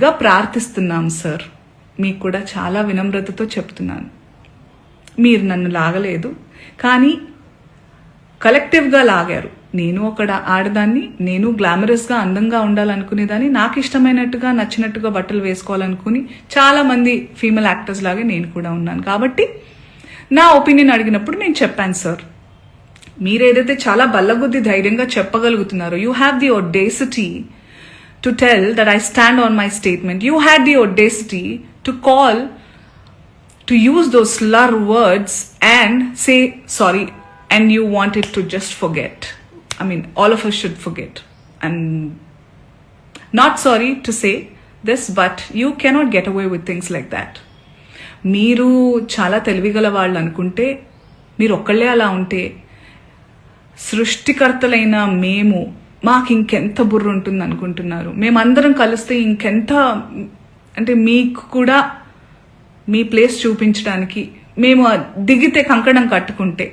గా ప్రార్థిస్తున్నాం సార్. మీకు కూడా చాలా వినమ్రతతో చెప్తున్నాను. మీరు నన్ను లాగలేదు, కానీ కలెక్టివ్గా లాగారు. నేను ఒక ఆడదాన్ని, నేను గ్లామరస్గా అందంగా ఉండాలనుకునేదాన్ని, నాకు ఇష్టమైనట్టుగా నచ్చినట్టుగా బట్టలు వేసుకోవాలనుకుని చాలా మంది ఫీమేల్ యాక్టర్స్ లాగే నేను కూడా ఉన్నాను. కాబట్టి నా ఒపీనియన్ అడిగినప్పుడు నేను చెప్పాను సార్. మీరేదైతే చాలా బల్లగుద్ది ధైర్యంగా చెప్పగలుగుతున్నారో, you have the audacity to tell that I stand on my statement. You had the audacity to use those slur words and say sorry, and you wanted to just forget. I mean, all of us should forget. I'm not sorry to say this, but you cannot get away with things like that. మీరు చాలా తెలివిగల వాళ్ళు అనుకుంటే, మీరు ఒక్కళ్ళే అలా ఉంటే, సృష్టికర్తలైన మేము మాకు ఇంకెంత బుర్ర ఉంటుంది అనుకుంటున్నారు? మేమందరం కలిస్తే ఇంకెంత, అంటే మీకు కూడా మీ ప్లేస్ చూపించడానికి మేము దిగితే కంకణం కట్టుకుంటే,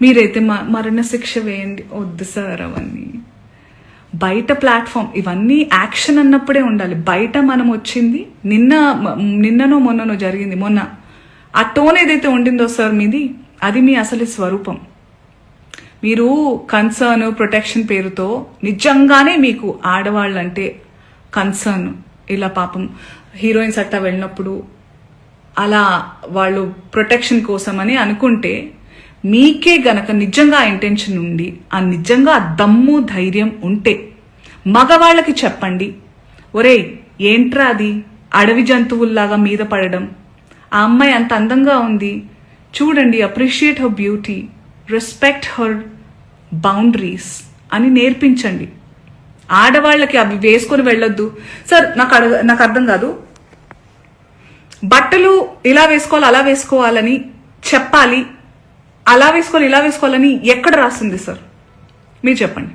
మీరైతే మరణశిక్ష వేయండి. వద్దు సార్ అవన్నీ. బయట ప్లాట్ఫామ్ ఇవన్నీ యాక్షన్ అన్నప్పుడే ఉండాలి. బయట మనం వచ్చింది నిన్ననో మొన్ననో జరిగింది. మొన్న ఆ టోన్ ఏదైతే ఉండిందో సార్ మీది, అది మీ అసలు స్వరూపం. మీరు కన్సర్న్, ప్రొటెక్షన్ పేరుతో నిజంగానే మీకు ఆడవాళ్ళంటే కన్సర్న్, ఇలా పాపం హీరోయిన్స్ అట్టా వెళ్ళినప్పుడు అలా వాళ్ళు ప్రొటెక్షన్ కోసం అని అనుకుంటే, మీకే గనక నిజంగా ఇంటెన్షన్ ఉండి, ఆ నిజంగా దమ్ము ధైర్యం ఉంటే మగవాళ్ళకి చెప్పండి. ఒరేయ్ ఏంట్రా అది, అడవి జంతువుల్లాగా మీద పడడం, ఆ అమ్మాయి అంత అందంగా ఉంది చూడండి, appreciate her beauty, respect her boundaries అని నేర్పించండి. ఆడవాళ్ళకి అవి వేసుకొని వెళ్ళొద్దు సార్. నాకు అర్థం కాదు, బట్టలు ఇలా వేసుకోవాలి అలా వేసుకోవాలని చెప్పాలి, అలా వేసుకోవాలి ఇలా వేసుకోవాలని ఎక్కడ రాస్తుంది సార్? మీరు చెప్పండి.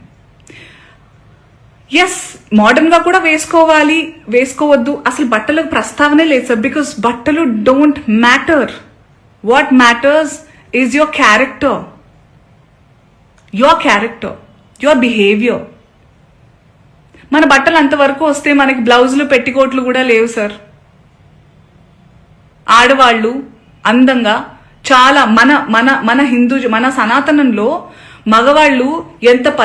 ఎస్, మోడర్న్ గా కూడా వేసుకోవాలి, వేసుకోవద్దు, అసలు బట్టలకు ప్రస్తావనే లేదు సార్. బికాస్ బట్టలు don't matter. What matters is your character, your behaviour. మన బట్టలు అంతవరకు వస్తే మనకి బ్లౌజులు పెట్టికోట్లు కూడా లేవు సార్. ఆడవాళ్ళు అందంగా చాలా మన మన మన హిందూ మన సనాతనంలో మగవాళ్ళు ఎంత